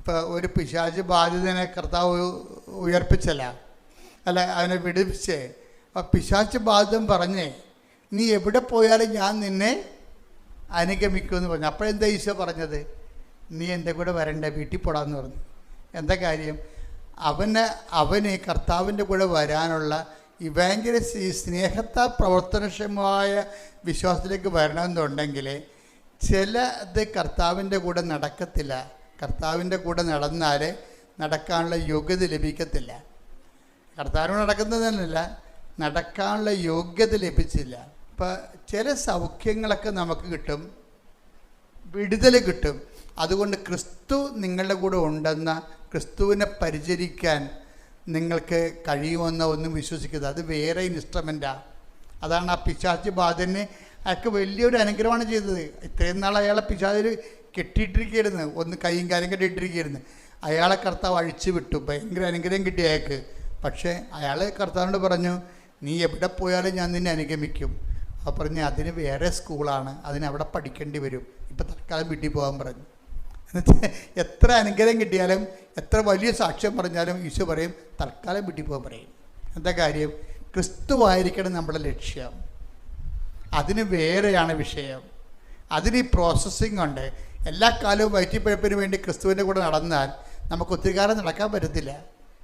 ഇപ്പോൾ ഒരു പിശാച് ബാധിതനെ കർത്താവ് ഉയർപ്പിച്ചല്ല, അല്ല അവനെ വിടുവിച്ചേ. അപ്പം പിശാച് ബാധിതൻ പറഞ്ഞേ, നീ എവിടെ പോയാലും ഞാൻ നിന്നെ അനുഗമിക്കുമെന്ന് പറഞ്ഞു. അപ്പോഴെന്താ ഈശോ പറഞ്ഞത്? നീ എൻ്റെ കൂടെ വരണ്ട, വീട്ടിൽ പോടാന്ന് പറഞ്ഞു. എന്താ കാര്യം? അവന് കർത്താവിൻ്റെ കൂടെ വരാനുള്ള ഇവാഞ്ചലിസ്റ്റ്, ഈ സ്നേഹത്താൽ പ്രവർത്തനക്ഷമമായ വിശ്വാസത്തിലേക്ക് വരണമെന്നുണ്ടെങ്കിൽ ചിലത് കർത്താവിൻ്റെ കൂടെ നടക്കത്തില്ല. കർത്താവിൻ്റെ കൂടെ നടന്നാൽ നടക്കാനുള്ള യോഗ്യത ലഭിക്കത്തില്ല. കർത്താവിനോട് നടക്കുന്നതല്ല, നടക്കാനുള്ള യോഗ്യത ലഭിച്ചില്ല. ഇപ്പം ചില സൗഖ്യങ്ങളൊക്കെ നമുക്ക് കിട്ടും, വിടുതൽ കിട്ടും. അതുകൊണ്ട് ക്രിസ്തു നിങ്ങളുടെ കൂടെ ഉണ്ടെന്ന, ക്രിസ്തുവിനെ പരിചരിക്കാൻ നിങ്ങൾക്ക് കഴിയുമെന്ന് ഒന്നും വിശ്വസിക്കരുത്. അത് വേറെ ഇൻസ്ട്രുമെൻറ്റാണ്. അതാണ് ആ പിശാച് ബാധനെ അയാൾക്ക് വലിയൊരു അനുഗ്രഹമാണ് ചെയ്തത്. ഇത്രയും നാൾ അയാളെ പിശാചിൽ കെട്ടിയിട്ടിരിക്കുകയായിരുന്നു, ഒന്ന് കൈയും കാലും കെട്ടിയിട്ടിരിക്കുകയായിരുന്നു. അയാളെ കർത്താവ് അഴിച്ചു വിട്ടു, ഭയങ്കര അനുഗ്രഹം കിട്ടി അയാൾക്ക്. പക്ഷേ അയാൾ കർത്താവിനോട് പറഞ്ഞു, നീ എവിടെ പോയാലും ഞാൻ നിന്നെ അനുഗമിക്കും. അപ്പോൾ പറഞ്ഞ് അതിന് വേറെ സ്കൂളാണ്, അതിനവിടെ പഠിക്കേണ്ടി വരും, ഇപ്പം തൽക്കാലം വീട്ടിൽ പോകാൻ പറഞ്ഞു. എന്നുവെച്ചാൽ എത്ര അനുഗ്രഹം കിട്ടിയാലും എത്ര വലിയ സാക്ഷ്യം പറഞ്ഞാലും ഈശോ പറയും തൽക്കാലം വീട്ടിൽ പോകാൻ പറയും. എന്താ കാര്യം? ക്രിസ്തുവായിരിക്കണം നമ്മുടെ ലക്ഷ്യം. അതിന് വേറെയാണ് വിഷയം. അതിന് ഈ പ്രോസസ്സിംഗ് ഉണ്ട്. എല്ലാ കാലവും വയറ്റിപ്പഴപ്പിന് വേണ്ടി ക്രിസ്തുവിൻ്റെ കൂടെ നടന്നാൽ നമുക്ക് ഒത്തിരി കാലം നടക്കാൻ പറ്റത്തില്ല.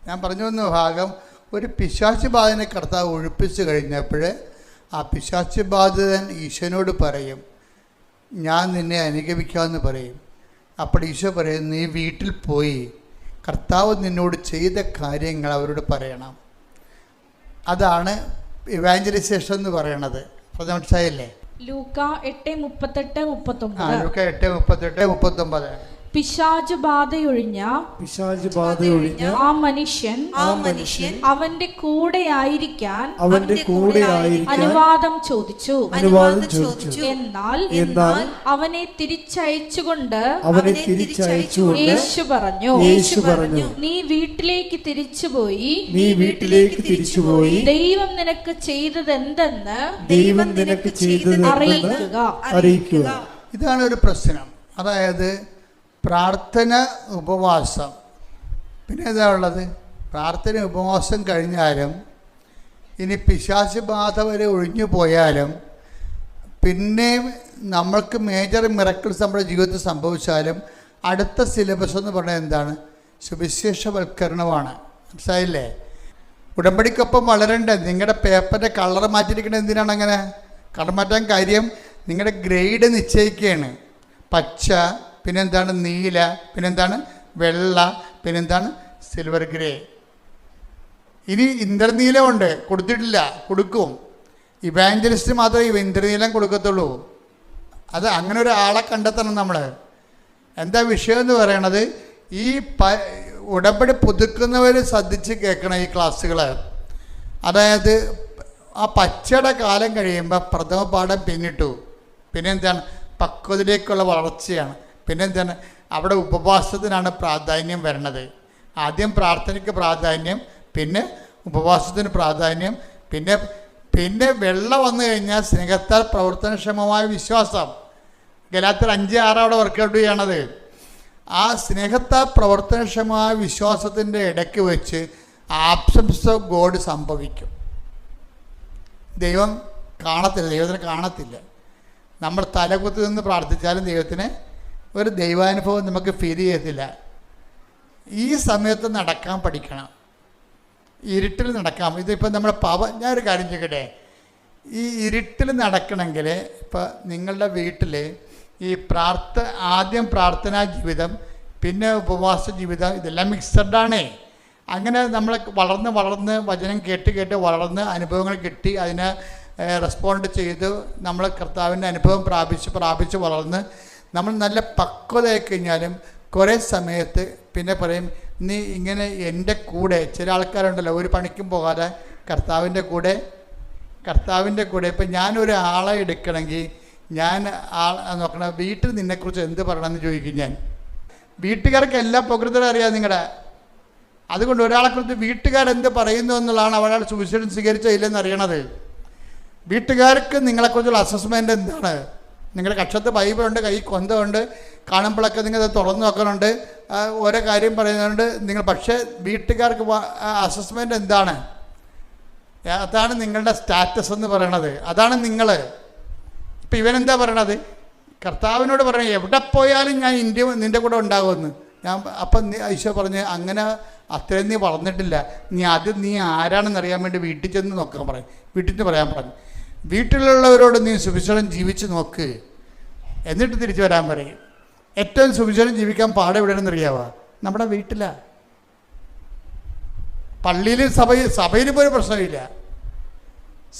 ഞാൻ പറഞ്ഞു വന്ന ഭാഗം, ഒരു പിശാച് ബാധിതനെ കർത്താവ് ഒഴിപ്പിച്ച് കഴിഞ്ഞപ്പോൾ ആ പിശാച് ബാധിതൻ ഈശോനോട് പറയും, ഞാൻ നിന്നെ അനുഗമിക്കാമെന്ന് പറയും. അപ്പോൾ ഈശോ പറയും, നീ വീട്ടിൽ പോയി കർത്താവ് നിന്നോട് ചെയ്ത കാര്യങ്ങൾ അവരോട് പറയണം. അതാണ് ഇവാഞ്ചലൈസേഷൻ എന്ന് പറയണത്. അത് മനസ്സിലായില്ലേ? ലൂക്ക 8:38-39. ലൂക്ക 8:38-39. പിശാച് ബാധയൊഴിഞ്ഞ ആ മനുഷ്യൻ അവന്റെ കൂടെ ആയിരിക്കാൻ അനുവാദം ചോദിച്ചു. എന്നാൽ അവനെ തിരിച്ചയച്ചുകൊണ്ട് യേശു പറഞ്ഞു, നീ വീട്ടിലേക്ക് തിരിച്ചുപോയി ദൈവം നിനക്ക് ചെയ്തതെന്തെന്ന് അറിയിക്കുക. ഇതാണ് ഒരു പ്രശ്നം. അതായത് പ്രാർത്ഥന, ഉപവാസം. പിന്നെ എന്താ ഉള്ളത്? പ്രാർത്ഥന ഉപവാസം കഴിഞ്ഞാലും ഇനി പിശാച് ബാധ വരെ ഒഴിഞ്ഞു പോയാലും പിന്നെയും നമ്മൾക്ക് മേജർ മിറക്കിൾസ് നമ്മുടെ ജീവിതത്തിൽ സംഭവിച്ചാലും അടുത്ത സിലബസ് എന്ന് പറഞ്ഞാൽ എന്താണ്? സുവിശേഷവൽക്കരണമാണ്. മനസ്സിലായില്ലേ? ഉടമ്പടിക്കൊപ്പം വളരണ്ടേ. നിങ്ങളുടെ പേപ്പറിൻ്റെ കളർ മാറ്റിയിരിക്കുന്നത് എന്തിനാണ്? അങ്ങനെ കളർ മാറ്റാൻ കാര്യം നിങ്ങളുടെ ഗ്രേഡ് നിശ്ചയിക്കുകയാണ്. പച്ച, പിന്നെന്താണ് നീല, പിന്നെന്താണ് വെള്ള, പിന്നെന്താണ് സിൽവർ ഗ്രേ. ഇനി ഇന്ദ്രനീലമുണ്ട്, കൊടുത്തിട്ടില്ല, കൊടുക്കും. ഇവാഞ്ചലിസ്റ്റ് മാത്രമേ ഇന്ദ്രനീലം കൊടുക്കത്തുള്ളൂ. അത് അങ്ങനെ ഒരാളെ കണ്ടെത്തണം നമ്മൾ. എന്താ വിഷയം എന്ന് പറയണത്? ഈ ഉടമ്പടി പുതുക്കുന്നവർ ശ്രദ്ധിച്ച് കേൾക്കണം ഈ ക്ലാസ്സുകൾ. അതായത് ആ പച്ചയുടെ കാലം കഴിയുമ്പോൾ പ്രഥമ പാഠം പിന്നിട്ടു. പിന്നെന്താണ്? പക്വതയിലേക്കുള്ള വളർച്ചയാണ്. പിന്നെന്താണ്? അവിടെ ഉപവാസത്തിനാണ് പ്രാധാന്യം വരണത്. ആദ്യം പ്രാർത്ഥനയ്ക്ക് പ്രാധാന്യം, പിന്നെ ഉപവാസത്തിന് പ്രാധാന്യം, പിന്നെ വെള്ളം വന്നു കഴിഞ്ഞാൽ സ്നേഹത്താൽ പ്രവർത്തനക്ഷമമായ വിശ്വാസം. ഗലാത്യർ 5:6 അവിടെ വർക്കൗട്ട് ചെയ്യണത്. ആ സ്നേഹത്താൽ പ്രവർത്തനക്ഷമമായ വിശ്വാസത്തിൻ്റെ ഇടയ്ക്ക് വെച്ച് ആബ്സൻസ് ഓഫ് ഗോഡ് സംഭവിക്കും. ദൈവം കാണത്തില്ല, ദൈവത്തിനെ കാണത്തില്ല. നമ്മൾ തലകുത്തി നിന്ന് പ്രാർത്ഥിച്ചാലും ദൈവത്തിന് ഒരു ദൈവാനുഭവം നമുക്ക് ഫീൽ ചെയ്യത്തില്ല. ഈ സമയത്ത് നടക്കാൻ പഠിക്കണം, ഇരുട്ടിൽ നടക്കാം. ഇതിപ്പോൾ നമ്മുടെ ഞാനൊരു കാര്യം ചെയ്യട്ടെ. ഈ ഇരുട്ടിൽ നടക്കണമെങ്കിൽ ഇപ്പോൾ നിങ്ങളുടെ വീട്ടിൽ ഈ ആദ്യം പ്രാർത്ഥനാ ജീവിതം, പിന്നെ ഉപവാസ ജീവിതം, ഇതെല്ലാം മിക്സഡാണേ. അങ്ങനെ നമ്മൾ വളർന്ന് വചനം കേട്ട് വളർന്ന് അനുഭവങ്ങൾ കിട്ടി, അതിനെ റെസ്പോണ്ട് ചെയ്ത് നമ്മൾ കർത്താവിൻ്റെ അനുഭവം പ്രാപിച്ച് വളർന്ന് നമ്മൾ നല്ല പക്വതയായി കഴിഞ്ഞാലും കുറേ സമയത്ത് പിന്നെ പറയും, നീ ഇങ്ങനെ എൻ്റെ കൂടെ. ചില ആൾക്കാരുണ്ടല്ലോ ഒരു പണിക്കും പോകാതെ കർത്താവിൻ്റെ കൂടെ. ഇപ്പം ഞാനൊരു ആളെ എടുക്കണമെങ്കിൽ ഞാൻ നോക്കണം, വീട്ടിൽ നിന്നെക്കുറിച്ച് എന്ത് പറയണമെന്ന് ചോദിക്കും ഞാൻ. വീട്ടുകാർക്ക് എല്ലാ പ്രകൃതവും അറിയാം നിങ്ങളുടെ. അതുകൊണ്ട് ഒരാളെക്കുറിച്ച് വീട്ടുകാരെന്ത് പറയുന്നു എന്നുള്ളതാണ് അവരാൾ സുവിശേഷം സ്വീകരിച്ചോ ഇല്ലെന്ന് അറിയണത്. വീട്ടുകാർക്ക് നിങ്ങളെക്കുറിച്ചുള്ള അസസ്മെൻ്റ് എന്താണ്? നിങ്ങളുടെ കക്ഷത്ത് ബൈബിളുണ്ട്, കൈ കൊന്തമുണ്ട്, കാണുമ്പോഴൊക്കെ നിങ്ങൾ തുറന്നു നോക്കലുണ്ട്, ഓരോ കാര്യം പറയുന്നുണ്ട് നിങ്ങൾ. പക്ഷേ വീട്ടുകാർക്ക് അസസ്മെൻ്റ് എന്താണ്? അതാണ് നിങ്ങളുടെ സ്റ്റാറ്റസ് എന്ന് പറയണത്. അതാണ് നിങ്ങൾ. ഇപ്പം ഇവനെന്താ പറയണത്? കർത്താവിനോട് പറയണത് എവിടെ പോയാലും ഞാൻ നിൻ്റെ കൂടെ ഉണ്ടാകുമെന്ന്. അപ്പം ഈശോ പറഞ്ഞ് അങ്ങനെ അത്രയും നീ വളർന്നിട്ടില്ല, നീ ആരാണെന്ന് അറിയാൻ വേണ്ടി വീട്ടിൽ ചെന്ന് നോക്കാൻ പറയും, വീട്ടിൽ നിന്ന് പറയാൻ പറഞ്ഞു. വീട്ടിലുള്ളവരോട് നീ സുവിശേഷം ജീവിച്ച് നോക്ക്, എന്നിട്ട് തിരിച്ചു വരാൻ പറയും. ഏറ്റവും സുവിശേഷം ജീവിക്കാൻ പാടെ എവിടെയാണെന്ന് അറിയാവോ? നമ്മുടെ വീട്ടിലാണ്. പള്ളിയിലും സഭയിലും പോലും പ്രശ്നമില്ല.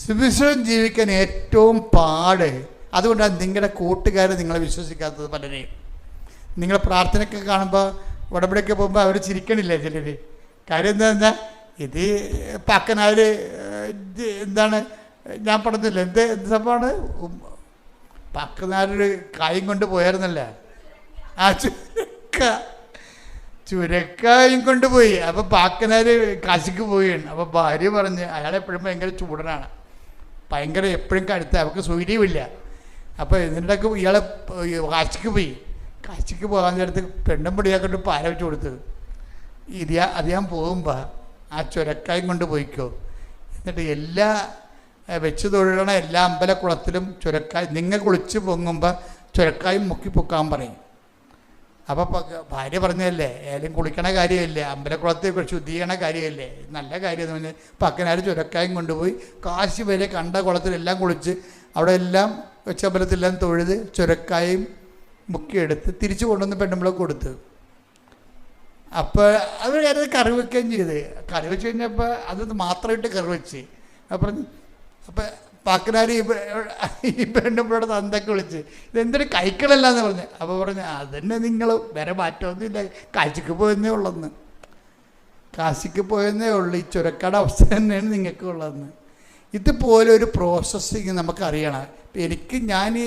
സുവിശേഷം ജീവിക്കാൻ ഏറ്റവും പാട്. അതുകൊണ്ടാണ് നിങ്ങളുടെ കൂട്ടുകാർ നിങ്ങളെ വിശ്വസിക്കാത്തത്. പലരെയും നിങ്ങൾ പ്രാർത്ഥനയൊക്കെ കാണുമ്പോൾ ഉടമ്പടിയൊക്കെ പോകുമ്പോൾ അവർ ചിരിക്കണില്ലേ ചിലർ? കാര്യം എന്താ, ഇത് പക്കനാർ എന്താണ് ഞാൻ പറഞ്ഞില്ല, എന്ത് സംഭവമാണ്, പക്കനാരൊരു കായും കൊണ്ട് പോയായിരുന്നല്ല, ആ ചുരക്കായും കൊണ്ടുപോയി. അപ്പോൾ പാക്കനാർ കാശിക്ക് പോവുകയാണ്. അപ്പോൾ ഭാര്യ പറഞ്ഞ് അയാളെപ്പോഴും ഭയങ്കര ചൂടനാണ്, ഭയങ്കര എപ്പോഴും കടുത്ത, അവർക്ക് സൗകര്യമില്ല. അപ്പോൾ ഇതിൻ്റെയൊക്കെ ഇയാളെ കാശിക്ക് പോകാൻ നേരത്ത് പെണ്ണും പിടിയാക്കൊണ്ട് പാര വെച്ച് കൊടുത്തത്. അത് ഞാൻ പോകുമ്പോൾ ആ ചുരക്കായും കൊണ്ട് പോയിക്കോ, എന്നിട്ട് എല്ലാ വെച്ച് തൊഴിലണ എല്ലാ അമ്പലക്കുളത്തിലും ചുരക്കായ് നിങ്ങൾ കുളിച്ച് പൊങ്ങുമ്പോൾ ചുരക്കായും മുക്കി പൊക്കാൻ പറയും. അപ്പോൾ ഭാര്യ പറഞ്ഞതല്ലേ, ഏലും കുളിക്കണ കാര്യമല്ലേ, അമ്പലക്കുളത്തിൽ ശുദ്ധീകരണ കാര്യമല്ലേ, നല്ല കാര്യം എന്ന് പറഞ്ഞാൽ പക്കനാർ ചുരക്കായും കൊണ്ടുപോയി കാശി വരെ കണ്ട കുളത്തിലെല്ലാം കുളിച്ച് അവിടെ എല്ലാം വെച്ചമ്പലത്തിലെല്ലാം തൊഴുത് ചുരക്കായും മുക്കിയെടുത്ത് തിരിച്ചു കൊണ്ടുവന്ന് പെണ്ണുമ്പളെ കൊടുത്ത്. അപ്പോൾ അവർ അത് കറി വയ്ക്കുകയും ചെയ്ത്. കറി വെച്ച് കഴിഞ്ഞപ്പോൾ അത് മാത്രമായിട്ട് കറി വെച്ച്. അപ്പം പാക്കനാർ ഈ പെണ്ണുമ്പോഴോട് തന്തൊക്കെ വിളിച്ച് ഇതെന്തൊരു കൈക്കളല്ല എന്ന് പറഞ്ഞ്. അപ്പോൾ പറഞ്ഞ് അതന്നെ നിങ്ങൾ വേറെ മാറ്റമൊന്നുമില്ല, കാശിക്ക് പോയെന്നേ ഉള്ളെന്ന്. കാശിക്ക് പോയെന്നേ ഉള്ളൂ. ഈ ചുരക്കട അവസ്ഥ തന്നെയാണ് നിങ്ങൾക്ക് ഉള്ളതെന്ന്. ഇതുപോലെ ഒരു പ്രോസസ്സിങ് നമുക്കറിയണം.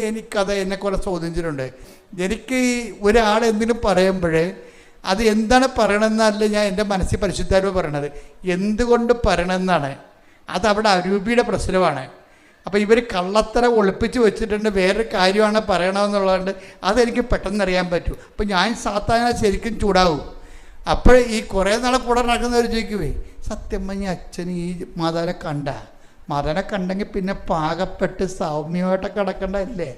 എനിക്കത് എന്നെ കുറെ ചോദിച്ചിട്ടുണ്ട്. എനിക്ക് ഒരാൾ എന്തിനും പറയുമ്പോഴേ അത് എന്താണ് പറയണമെന്നല്ല ഞാൻ എൻ്റെ മനസ്സിൽ പരിശുദ്ധാത്മാവ് പറയണത്, എന്തുകൊണ്ട് പറയണമെന്നാണ്. അതവിടെ അരൂപിയുടെ പ്രശ്നമാണ്. അപ്പോൾ ഇവർ കള്ളത്തരം ഒളിപ്പിച്ച് വെച്ചിട്ടുണ്ട്, വേറൊരു കാര്യമാണ് പറയണമെന്നുള്ളതുകൊണ്ട് അതെനിക്ക് പെട്ടെന്ന് അറിയാൻ പറ്റും. അപ്പോൾ ഞാൻ സാത്താന ശരിക്കും ചൂടാവും. അപ്പോൾ ഈ കുറേ നാളെ കൂടെ നടക്കുന്നവർ ചോദിക്കുവേ, സത്യം പറഞ്ഞ അച്ഛൻ ഈ മാതാവിനെ കണ്ടെങ്കിൽ പിന്നെ പാകപ്പെട്ട് സൗമ്യമായിട്ടൊക്കെ കിടക്കേണ്ടതല്ലേ?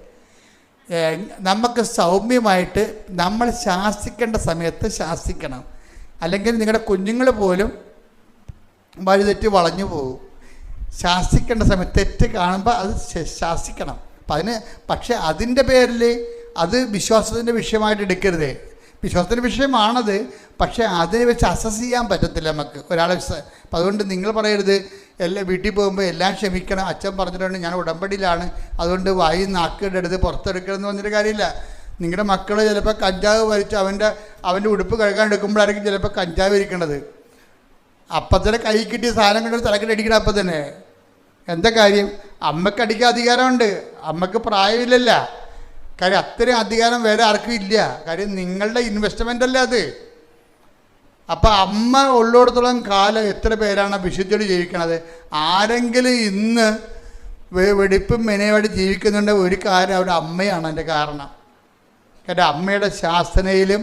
നമുക്ക് സൗമ്യമായിട്ട് നമ്മൾ ശാസിക്കേണ്ട സമയത്ത് ശാസിക്കണം. അല്ലെങ്കിൽ നിങ്ങളുടെ കുഞ്ഞുങ്ങൾ പോലും വഴിതെറ്റി വളഞ്ഞു പോകും. ശാസിക്കേണ്ട സമയത്ത് തെറ്റ് കാണുമ്പോൾ അത് ശാസിക്കണം. പക്ഷേ അതിൻ്റെ പേരിൽ അത് വിശ്വാസത്തിൻ്റെ വിഷയമായിട്ട് എടുക്കരുത്. വിശ്വാസത്തിൻ്റെ വിഷയമാണത്, പക്ഷേ അതിനെ വെച്ച് അസസ് ചെയ്യാൻ പറ്റത്തില്ല നമുക്ക് ഒരാളെ. അപ്പം അതുകൊണ്ട് നിങ്ങൾ പറയരുത് വീട്ടിൽ പോകുമ്പോൾ എല്ലാം ക്ഷമിക്കണം, അച്ഛൻ പറഞ്ഞിട്ടുണ്ട് ഞാൻ ഉടമ്പടിയിലാണ്, അതുകൊണ്ട് വായി നാക്കിടരുത്, പുറത്തെടുക്കണം എന്ന് പറഞ്ഞൊരു കാര്യമില്ല. നിങ്ങളുടെ മക്കൾ ചിലപ്പോൾ കഞ്ചാവ് വലിച്ച് അവൻ്റെ ഉടുപ്പ് കഴുകാൻ എടുക്കുമ്പോഴായിരിക്കും ചിലപ്പോൾ കഞ്ചാവ് ഇരിക്കണത്. അപ്പം തന്നെ കൈ കിട്ടിയ സാധനം കണ്ടൊരു തലക്കിട്ടടിക്കണം. അപ്പം തന്നെ എന്താ കാര്യം? അമ്മയ്ക്ക് അടിക്കാൻ അധികാരമുണ്ട്, അമ്മയ്ക്ക് പ്രായമില്ലല്ല. കാര്യം അത്രയും അധികാരം വേറെ ആർക്കും ഇല്ല. കാര്യം നിങ്ങളുടെ ഇൻവെസ്റ്റ്മെൻ്റ് അല്ലേ അത്. അപ്പം അമ്മ ഉള്ളിടത്തോളം കാലം എത്ര പേരാണ് വിശുദ്ധിയോട് ജീവിക്കണത്? ആരെങ്കിലും ഇന്ന് വെടിപ്പും മെനയുമായിട്ട് ജീവിക്കുന്നുണ്ട്, ഒരു കാര്യം അവരുടെ അമ്മയാണ് എൻ്റെ കാരണം. കാര്യം അമ്മയുടെ ശാസനയിലും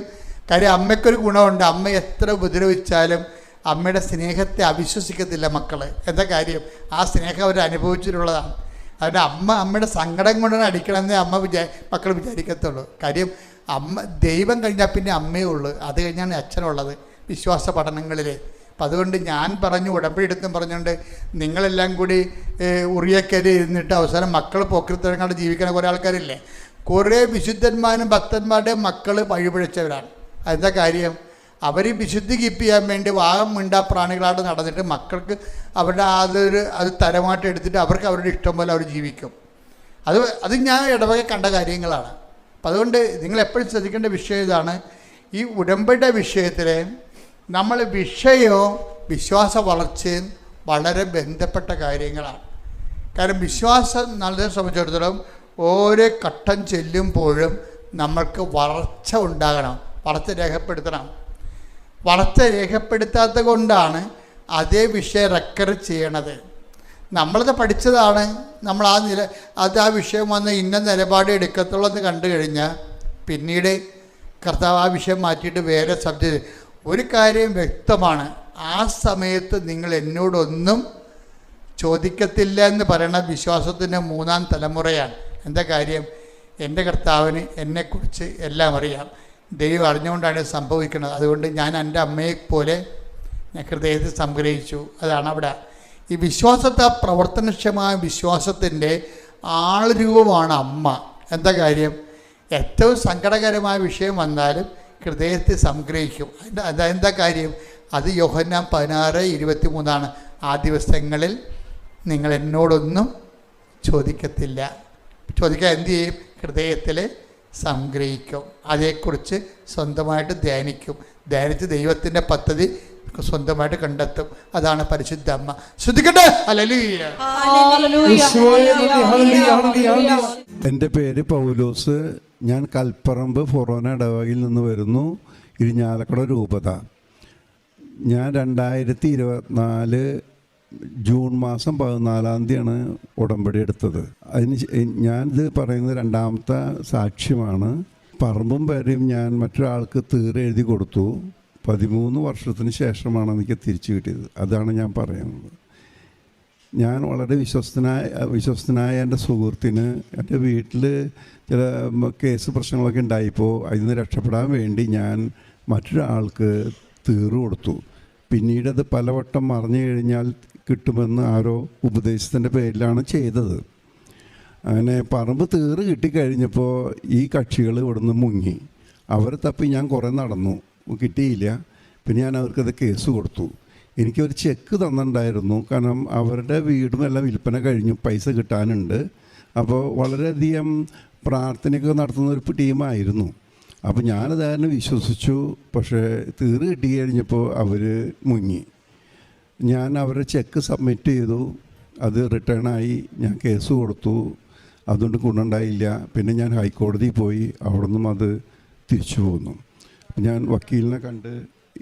കാര്യം അമ്മയ്ക്കൊരു ഗുണമുണ്ട്, അമ്മ എത്ര ഉപദ്രവിച്ചാലും അമ്മയുടെ സ്നേഹത്തെ അവിശ്വസിക്കത്തില്ല മക്കൾ. എന്താ കാര്യം? ആ സ്നേഹം അവർ അനുഭവിച്ചിട്ടുള്ളതാണ്. അതുകൊണ്ട് അമ്മയുടെ സങ്കടം കൊണ്ടാണ് അടിക്കണമെന്നേ മക്കൾ വിചാരിക്കത്തുള്ളൂ. കാര്യം ദൈവം കഴിഞ്ഞാൽ പിന്നെ അമ്മയേ ഉള്ളൂ, അത് കഴിഞ്ഞാണ് അച്ഛനുള്ളത് വിശ്വാസ പഠനങ്ങളിൽ. അപ്പം അതുകൊണ്ട് ഞാൻ പറഞ്ഞു, ഉടമ്പടി എടുത്തും പറഞ്ഞുകൊണ്ട് നിങ്ങളെല്ലാം കൂടി ഉറിയക്കരി ഇരുന്നിട്ട് അവസാനം മക്കൾ പോക്കൃത്തരങ്ങാണ്ട് ജീവിക്കുന്ന കുറേ ആൾക്കാരില്ലേ. കുറേ വിശുദ്ധന്മാരും ഭക്തന്മാരുടെയും മക്കൾ വഴിപിഴച്ചവരാണ്. അതെന്താ കാര്യം? അവർ വിശുദ്ധി കീപ്പ് ചെയ്യാൻ വേണ്ടി വാഗം മിണ്ടാ പ്രാണികളായിട്ട് നടന്നിട്ട് മക്കൾക്ക് അവരുടെ അത് തരമായിട്ട് എടുത്തിട്ട് അവർക്ക് അവരുടെ ഇഷ്ടം പോലെ അവർ ജീവിക്കും. അത് ഞാൻ ഇടവകെ കണ്ട കാര്യങ്ങളാണ്. അപ്പം അതുകൊണ്ട് നിങ്ങളെപ്പോഴും ശ്രദ്ധിക്കേണ്ട വിഷയം ഇതാണ്. ഈ ഉടമ്പടിയുടെ വിഷയത്തിൽ നമ്മൾ വിഷയവും വിശ്വാസ വളർച്ചയും വളരെ ബന്ധപ്പെട്ട കാര്യങ്ങളാണ്. കാരണം വിശ്വാസം നല്ലതിനെ സംബന്ധിച്ചിടത്തോളം ഓരോ ഘട്ടം ചെല്ലുമ്പോഴും നമ്മൾക്ക് വളർച്ച ഉണ്ടാകണം, വളർച്ച രേഖപ്പെടുത്തണം. വളർച്ച രേഖപ്പെടുത്താത്തത് കൊണ്ടാണ് അതേ വിഷയം റെക്കർ ചെയ്യണത്. നമ്മളത് പഠിച്ചതാണ്. നമ്മൾ ആ വിഷയം വന്ന് ഇന്ന നിലപാട് എടുക്കത്തുള്ളൂ എന്ന് കണ്ടു കഴിഞ്ഞാൽ പിന്നീട് കർത്താവ് ആ വിഷയം മാറ്റിയിട്ട് വേറെ സബ്ജക്റ്റ്. ഒരു കാര്യം വ്യക്തമാണ്, ആ സമയത്ത് നിങ്ങൾ എന്നോടൊന്നും ചോദിക്കത്തില്ല എന്ന് പറയുന്ന വിശ്വാസത്തിൻ്റെ 3-ാം തലമുറയാണ്. എന്താ കാര്യം? എൻ്റെ കർത്താവിന് എന്നെക്കുറിച്ച് എല്ലാം അറിയാം. ദൈവം അറിഞ്ഞുകൊണ്ടാണ് സംഭവിക്കുന്നത്. അതുകൊണ്ട് ഞാൻ എൻ്റെ അമ്മയെപ്പോലെ ഞാൻ ഹൃദയത്തിൽ സംഗ്രഹിച്ചു. അതാണ് അവിടെ ഈ വിശ്വാസത്തെ, പ്രവർത്തനക്ഷമമായ വിശ്വാസത്തിൻ്റെ ആൾരൂപമാണ് അമ്മ. എന്താ കാര്യം? ഏറ്റവും സങ്കടകരമായ വിഷയം വന്നാലും ഹൃദയത്തിൽ സംഗ്രഹിക്കും. അതെന്താ കാര്യം? അത് യോഹന്നാൻ 16:23 ആ ദിവസങ്ങളിൽ നിങ്ങൾ എന്നോടൊന്നും ചോദിക്കത്തില്ല. ചോദിക്കാൻ എന്തു ചെയ്യും? ഹൃദയത്തിൽ സംഗ്രഹിക്കും. അതേക്കുറിച്ച് സ്വന്തമായിട്ട് ധ്യാനിക്കും. ധ്യാനിച്ച് ദൈവത്തിൻ്റെ പദ്ധതി സ്വന്തമായിട്ട് കണ്ടെത്തും. അതാണ് പരിശുദ്ധ അമ്മ. ശ്രദ്ധിക്കട്ടെ. ഹല്ലേലൂയ. എൻ്റെ പേര് പൗലോസ്. ഞാൻ കൽപ്പറമ്പ് ഫൊറോന ഇടവകയിൽ നിന്ന് വരുന്നു, ഇരിഞ്ഞാലക്കുട രൂപത. ഞാൻ 2024 ജൂൺ മാസം 14 ഉടമ്പടി എടുത്തത്. ഞാനിത് പറയുന്നത് 2ാമത്തെ സാക്ഷ്യമാണ്. പറമ്പും പേരെയും ഞാൻ മറ്റൊരാൾക്ക് എഴുതി കൊടുത്തു. 13 വർഷത്തിന് ശേഷമാണ് എനിക്ക് തിരിച്ചു കിട്ടിയത്. അതാണ് ഞാൻ പറയുന്നത്. ഞാൻ വളരെ വിശ്വസ്തനായ എൻ്റെ സുഹൃത്തിന് എൻ്റെ വീട്ടിൽ ചില കേസ് പ്രശ്നങ്ങളൊക്കെ ഉണ്ടായിപ്പോൾ അതിൽ നിന്ന് രക്ഷപ്പെടാൻ വേണ്ടി ഞാൻ മറ്റൊരാൾക്ക് കൊടുത്തു. പിന്നീടത് പലവട്ടം മറിഞ്ഞു കഴിഞ്ഞാൽ കിട്ടുമെന്ന് ആരോ ഉപദേശത്തിൻ്റെ പേരിലാണ് ചെയ്തത്. അങ്ങനെ പറമ്പ് കിട്ടിക്കഴിഞ്ഞപ്പോൾ ഈ കക്ഷികൾ ഇവിടുന്ന് മുങ്ങി. അവരെ തപ്പി ഞാൻ കുറേ നടന്നു, കിട്ടിയില്ല. പിന്നെ ഞാൻ അവർക്കത് കേസ് കൊടുത്തു. എനിക്കൊരു ചെക്ക് തന്നിട്ടുണ്ടായിരുന്നു. കാരണം അവരുടെ വീടും എല്ലാം വിൽപ്പന കഴിഞ്ഞു, പൈസ കിട്ടാനുണ്ട്. അപ്പോൾ വളരെയധികം പ്രാർത്ഥനയൊക്കെ നടത്തുന്ന ഒരു ടീമായിരുന്നു. അപ്പോൾ ഞാനതായിരുന്നു വിശ്വസിച്ചു. പക്ഷേ കിട്ടി കഴിഞ്ഞപ്പോൾ അവർ മുങ്ങി. ഞാൻ അവരുടെ ചെക്ക് സബ്മിറ്റ് ചെയ്തു. അത് റിട്ടേണായി. ഞാൻ കേസ് കൊടുത്തു. അതുകൊണ്ട് ഗുണമുണ്ടായില്ല. പിന്നെ ഞാൻ ഹൈക്കോടതിയിൽ പോയി. അവിടെ നിന്നും അത് തിരിച്ചു പോന്നു. ഞാൻ വക്കീലിനെ കണ്ട്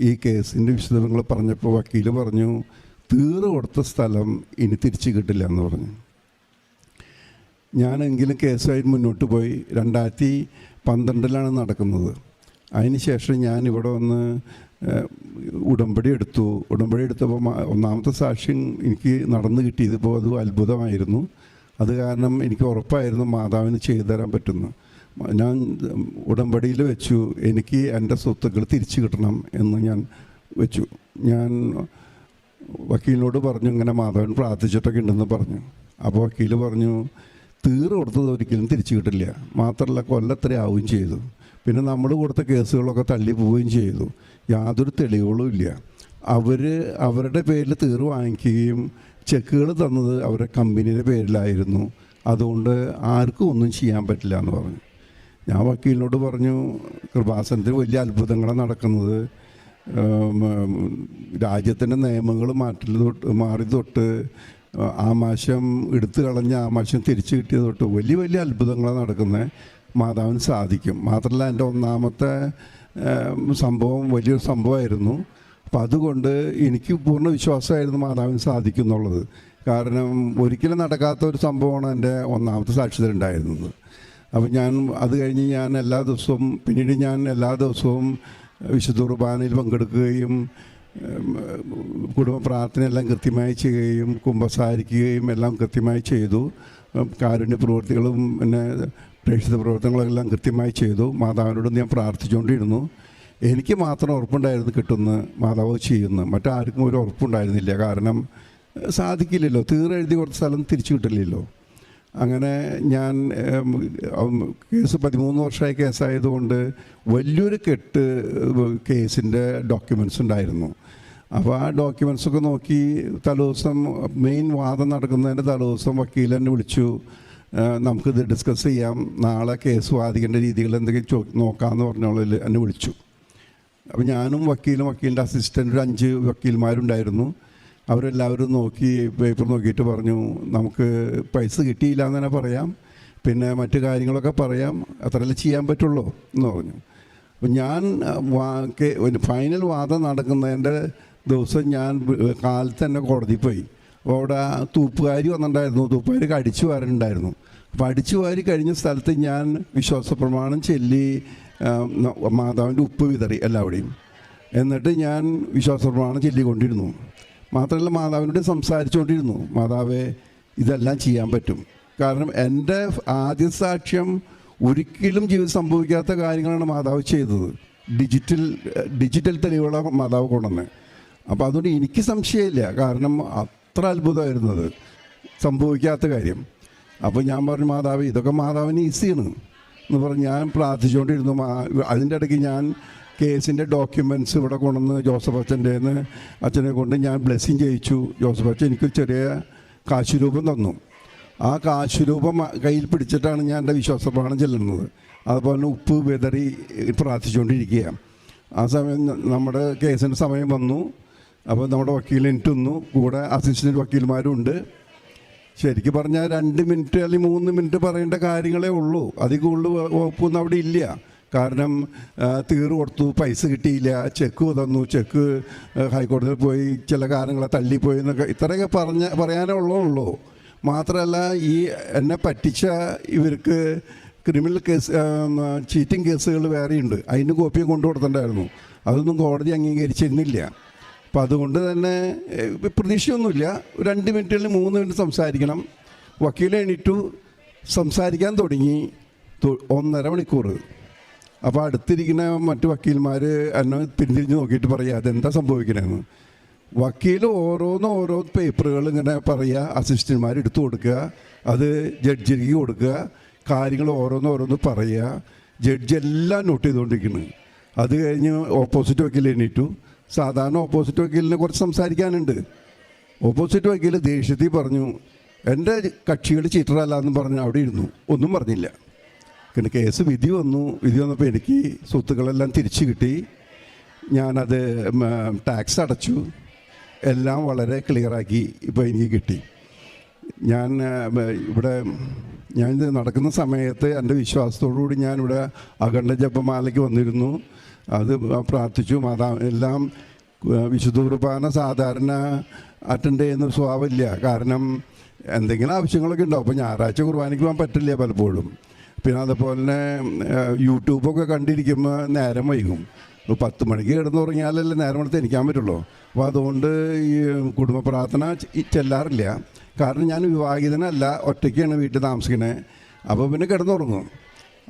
ഈ കേസിൻ്റെ വിശദങ്ങൾ പറഞ്ഞപ്പോൾ വക്കീൽ പറഞ്ഞു, കൊടുത്ത സ്ഥലം ഇനി തിരിച്ചു കിട്ടില്ല എന്ന് പറഞ്ഞു. ഞാനെങ്കിലും കേസുമായിട്ട് മുന്നോട്ട് പോയി. 2012 നടക്കുന്നത്. അതിന് ശേഷം ഞാൻ ഇവിടെ വന്ന് ഉടമ്പടി എടുത്തപ്പോൾ 1ാമത്തെ സാക്ഷ്യം എനിക്ക് നടന്നു കിട്ടിയതിപ്പോൾ അത് അത്ഭുതമായിരുന്നു. അത് കാരണം എനിക്ക് ഉറപ്പായിരുന്നു മാതാവിന് ചെയ്തു തരാൻ പറ്റുന്നു. ഞാൻ ഉടമ്പടിയിൽ വെച്ചു, എനിക്ക് എൻ്റെ സ്വത്തുക്കൾ തിരിച്ചു കിട്ടണം എന്ന് ഞാൻ വെച്ചു. ഞാൻ വക്കീലിനോട് പറഞ്ഞു, ഇങ്ങനെ മാധവൻ പ്രാർത്ഥിച്ചിട്ടൊക്കെ ഉണ്ടെന്ന് പറഞ്ഞു. അപ്പോൾ വക്കീൽ പറഞ്ഞു, കൊടുത്തത് ഒരിക്കലും തിരിച്ചു കിട്ടില്ല. മാത്രമല്ല കൊല്ലത്ര ആവുകയും ചെയ്തു. പിന്നെ നമ്മൾ കൊടുത്ത കേസുകളൊക്കെ തള്ളി പോവുകയും ചെയ്തു. യാതൊരു തെളിവുകളും ഇല്ല. അവരുടെ പേരിൽ വാങ്ങിക്കുകയും ചെക്കുകൾ തന്നത് അവരുടെ കമ്പനിയുടെ പേരിലായിരുന്നു. അതുകൊണ്ട് ആർക്കും ഒന്നും ചെയ്യാൻ പറ്റില്ല എന്ന് പറഞ്ഞു. ഞാൻ വക്കീലിനോട് പറഞ്ഞു, കൃപാസനത്തിൽ വലിയ അത്ഭുതങ്ങളാണ് നടക്കുന്നത്. രാജ്യത്തിൻ്റെ നിയമങ്ങൾ മാറി തൊട്ട് ആമാശം എടുത്തു കളഞ്ഞ ആമാശം തിരിച്ചു കിട്ടിയത് തൊട്ട് വലിയ വലിയ അത്ഭുതങ്ങളാണ് നടക്കുന്നത്. മാതാവിന് സാധിക്കും. മാത്രമല്ല എൻ്റെ 1ാമത്തെ സംഭവം വലിയൊരു സംഭവമായിരുന്നു. അപ്പം അതുകൊണ്ട് എനിക്ക് പൂർണ്ണ വിശ്വാസമായിരുന്നു മാതാവിന് സാധിക്കും എന്നുള്ളത്. കാരണം ഒരിക്കലും നടക്കാത്ത ഒരു സംഭവമാണ് എൻ്റെ 1ാമത്തെ സാക്ഷ്യത്തിലുണ്ടായിരുന്നത്. അപ്പം ഞാൻ അത് കഴിഞ്ഞ് ഞാൻ എല്ലാ ദിവസവും വിശുദ്ധ കുർബാനയിൽ പങ്കെടുക്കുകയും കുടുംബ പ്രാർത്ഥനയെല്ലാം കൃത്യമായി ചെയ്യുകയും കുമ്പസാരിക്കുകയും എല്ലാം കൃത്യമായി ചെയ്തു. കാരുണ്യ പ്രവൃത്തികളും പിന്നെ പ്രേക്ഷിത പ്രവർത്തനങ്ങളെല്ലാം കൃത്യമായി ചെയ്തു. മാതാവിനോട് ഞാൻ പ്രാർത്ഥിച്ചുകൊണ്ടിരുന്നു. എനിക്ക് മാത്രം ഉറപ്പുണ്ടായിരുന്നു കിട്ടുമെന്ന്, മാതാവ് ചെയ്യുന്നു. മറ്റാർക്കും ഒരു ഉറപ്പുണ്ടായിരുന്നില്ല. കാരണം സാധിക്കില്ലല്ലോ, എഴുതി കൊടുത്ത സ്ഥലം തിരിച്ചു കിട്ടില്ലല്ലോ. അങ്ങനെ ഞാൻ കേസ് 13 വർഷമായ കേസായതുകൊണ്ട് വലിയൊരു കെട്ട് കേസിൻ്റെ ഡോക്യുമെൻറ്റ്സ് ഉണ്ടായിരുന്നു. അപ്പോൾ ആ ഡോക്യുമെൻറ്റ്സൊക്കെ നോക്കി തലേദിവസം മെയിൻ വാദം നടക്കുന്നതിൻ്റെ തലേദിവസം വക്കീൽ എന്നെ വിളിച്ചു, നമുക്കിത് ഡിസ്കസ് ചെയ്യാം, നാളെ കേസ് വാദിക്കേണ്ട രീതികൾ എന്തെങ്കിലും നോക്കാമെന്ന് പറഞ്ഞോളിൽ എന്നെ വിളിച്ചു. അപ്പോൾ ഞാനും വക്കീലിൻ്റെ അസിസ്റ്റൻ്റ് ഒരു 5 വക്കീൽമാരുണ്ടായിരുന്നു. അവരെല്ലാവരും നോക്കി പേപ്പർ നോക്കിയിട്ട് പറഞ്ഞു, നമുക്ക് പൈസ കിട്ടിയില്ല എന്ന് തന്നെ പറയാം, പിന്നെ മറ്റു കാര്യങ്ങളൊക്കെ പറയാം, അത്രയല്ലേ ചെയ്യാൻ പറ്റുള്ളൂ എന്ന് പറഞ്ഞു. അപ്പം ഞാൻ ഫൈനൽ വാദം നടക്കുന്നതിൻ്റെ ദിവസം ഞാൻ കാലത്ത് തന്നെ കോടതിയിൽ പോയി. അപ്പോൾ അവിടെ തൂപ്പുകാരി വന്നിട്ടുണ്ടായിരുന്നു, തൂപ്പുകാരി അടിച്ചു വാരുന്നുണ്ടായിരുന്നു. അപ്പോൾ അടിച്ചു വാരി കഴിഞ്ഞ സ്ഥലത്ത് ഞാൻ വിശ്വാസ പ്രമാണം ചൊല്ലി മാതാവിൻ്റെ ഉപ്പ് വിതറി എല്ലാവിടെയും. എന്നിട്ട് ഞാൻ വിശ്വാസ പ്രമാണം ചൊല്ലിക്കൊണ്ടിരുന്നു. മാത്രമല്ല മാതാവിനോട് സംസാരിച്ചുകൊണ്ടിരുന്നു, മാതാവേ ഇതെല്ലാം ചെയ്യാൻ പറ്റും. കാരണം എൻ്റെ ആദ്യ സാക്ഷ്യം ഒരിക്കലും ജീവിതം സംഭവിക്കാത്ത കാര്യങ്ങളാണ് മാതാവ് ചെയ്തത്. ഡിജിറ്റൽ തെളിവുകളെ മാതാവ് കൊണ്ടുവന്ന്. അപ്പോൾ അതുകൊണ്ട് എനിക്ക് സംശയമില്ല, കാരണം അത്ര അത്ഭുതമായിരുന്നത്, സംഭവിക്കാത്ത കാര്യം. അപ്പോൾ ഞാൻ പറഞ്ഞു, മാതാവ് ഇതൊക്കെ മാതാവിന് ഈസിയാണ് എന്ന് പറഞ്ഞ് ഞാൻ പ്രാർത്ഥിച്ചുകൊണ്ടിരുന്നു. അതിൻ്റെ ഇടയ്ക്ക് ഞാൻ കേസിൻ്റെ ഡോക്യുമെൻറ്റ്സ് ഇവിടെ കൊണ്ടുവന്ന് ജോസഫ് അച്ഛനെ കൊണ്ട് ഞാൻ ബ്ലെസ്സിങ് ചെയ്യിച്ചു. ജോസഫ് അച്ഛൻ എനിക്കൊരു ചെറിയ കാശുരൂപം തന്നു. ആ കാശുരൂപം കയ്യിൽ പിടിച്ചിട്ടാണ് ഞാൻ എൻ്റെ വിശ്വാസപ്രമാണം ചെല്ലുന്നത്. അതുപോലെ ഉപ്പ് വിതറി പ്രാർത്ഥിച്ചുകൊണ്ടിരിക്കുക. ആ സമയം നമ്മുടെ കേസിൻ്റെ സമയം വന്നു. അപ്പോൾ നമ്മുടെ വക്കീൽ എനിക്ക് വന്നു, കൂടെ അസിസ്റ്റൻ്റ് വക്കീൽമാരും ഉണ്ട്. ശരിക്കും പറഞ്ഞാൽ 2 മിനിറ്റ് അല്ലെങ്കിൽ 3 മിനിറ്റ് പറയേണ്ട കാര്യങ്ങളേ ഉള്ളൂ. അതിൽ കൂടുതൽ വകുപ്പൊന്നും അവിടെ ഇല്ല. കാരണം തീർ കൊടുത്തു, പൈസ കിട്ടിയില്ല, ചെക്ക് തന്നു, ചെക്ക് ഹൈക്കോടതിയിൽ പോയി, ചില കാര്യങ്ങളെ തള്ളിപ്പോയി എന്നൊക്കെ ഇത്രയൊക്കെ പറയാനേ ഉള്ളൂ. മാത്രമല്ല ഈ എന്നെ പറ്റിച്ച ഇവർക്ക് ക്രിമിനൽ കേസ്, ചീറ്റിംഗ് കേസുകൾ വേറെയുണ്ട്. അതിന് കോപ്പി കൊണ്ടു കൊടുത്തിട്ടുണ്ടായിരുന്നു. അതൊന്നും കോടതി അംഗീകരിച്ചിരുന്നില്ല. അപ്പം അതുകൊണ്ട് തന്നെ പ്രതീക്ഷയൊന്നുമില്ല. 2 മിനിറ്റ് അല്ലെങ്കിൽ 3 മിനിറ്റ് സംസാരിക്കണം. വക്കീൽ എണീറ്റു സംസാരിക്കാൻ തുടങ്ങി 1.5 മണിക്കൂർ. അപ്പോൾ അടുത്തിരിക്കുന്ന മറ്റു വക്കീൽമാർ എന്നെ പിന്തിരിഞ്ഞ് നോക്കിയിട്ട് പറയുക, അതെന്താ സംഭവിക്കണമെന്ന്. വക്കീൽ ഓരോ പേപ്പറുകൾ ഇങ്ങനെ പറയുക, അസിസ്റ്റന്റ്മാർ എടുത്തു കൊടുക്കുക, അത് ജഡ്ജിക്ക് കൊടുക്കുക, കാര്യങ്ങൾ ഓരോന്ന് പറയുക. ജഡ്ജി എല്ലാം നോട്ട് ചെയ്തുകൊണ്ടിരിക്കുന്നു. അത് കഴിഞ്ഞ് ഓപ്പോസിറ്റ് വക്കീൽ എണീറ്റു. സാധാരണ ഓപ്പോസിറ്റ് വക്കീലിനെ കുറച്ച് സംസാരിക്കാനുണ്ട്. ഓപ്പോസിറ്റ് വക്കീൽ ദേഷ്യത്തിൽ പറഞ്ഞു, എൻ്റെ കക്ഷികൾ ചീറ്ററല്ല എന്ന് പറഞ്ഞ് അവിടെ ഇരുന്നു, ഒന്നും പറഞ്ഞില്ല. പിന്നെ കേസ് വിധി വന്നപ്പോൾ എനിക്ക് സ്വത്തുക്കളെല്ലാം തിരിച്ചു കിട്ടി. ഞാനത് ടാക്സ് അടച്ചു, എല്ലാം വളരെ ക്ലിയറാക്കി ഇപ്പോൾ എനിക്ക് കിട്ടി. ഞാനിത് നടക്കുന്ന സമയത്ത് എൻ്റെ വിശ്വാസത്തോടുകൂടി ഞാനിവിടെ അഖണ്ഡ ജപമാലയ്ക്ക് വന്നിരുന്നു. അത് പ്രാർത്ഥിച്ചു. എല്ലാം വിശുദ്ധ കുർബാന സാധാരണ അറ്റൻഡ് ചെയ്യുന്ന സ്വഭാവമില്ല. കാരണം എന്തെങ്കിലും ആവശ്യങ്ങളൊക്കെ ഉണ്ടാവും. അപ്പോൾ ഞായറാഴ്ച കുർബാനയ്ക്ക് പോകാൻ പറ്റില്ല പലപ്പോഴും. പിന്നെ അതുപോലെ തന്നെ യൂട്യൂബൊക്കെ കണ്ടിരിക്കുമ്പോൾ നേരം വൈകും. 10 മണിക്ക് കിടന്നുറങ്ങിയാലല്ലേ നേരം എടുത്ത് എനിക്കാൻ പറ്റുള്ളൂ. അപ്പോൾ അതുകൊണ്ട് ഈ കുടുംബ പ്രാർത്ഥന ചെല്ലാറില്ല. കാരണം ഞാൻ വിവാഹിതനല്ല, ഒറ്റയ്ക്കാണ് വീട്ടിൽ താമസിക്കണേ. അപ്പോൾ പിന്നെ കിടന്നുറങ്ങും.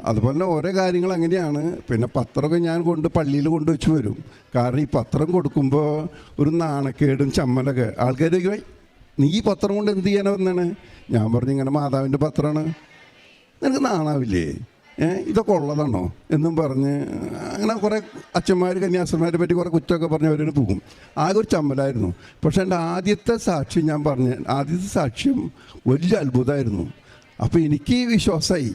അതുപോലെ തന്നെ ഓരോ കാര്യങ്ങൾ അങ്ങനെയാണ്. പിന്നെ പത്രമൊക്കെ ഞാൻ പള്ളിയിൽ കൊണ്ടുവച്ച് വരും. കാരണം ഈ പത്രം കൊടുക്കുമ്പോൾ ഒരു നാണക്കേടും ചമ്മലൊക്കെ ആൾക്കാർ ചോദിക്കും, നീ ഈ പത്രം കൊണ്ട് എന്ത് ചെയ്യാനാ വന്നാണ്? ഞാൻ പറഞ്ഞു, ഇങ്ങനെ മാതാവിൻ്റെ പത്രമാണ്. നിനക്ക് നാണാവില്ലേ, ഇതൊക്കെ ഉള്ളതാണോ എന്നും പറഞ്ഞ് അങ്ങനെ കുറേ അച്ഛന്മാർ കന്യാസ്ത്രന്മാരെ പറ്റി കുറേ കുറ്റമൊക്കെ പറഞ്ഞ് അവരോട് പോകും. ആകെ ഒരു ചമ്മലായിരുന്നു. പക്ഷേ എൻ്റെ ആദ്യത്തെ സാക്ഷ്യം വലിയ അത്ഭുതമായിരുന്നു. അപ്പോൾ എനിക്ക് വിശ്വാസമായി,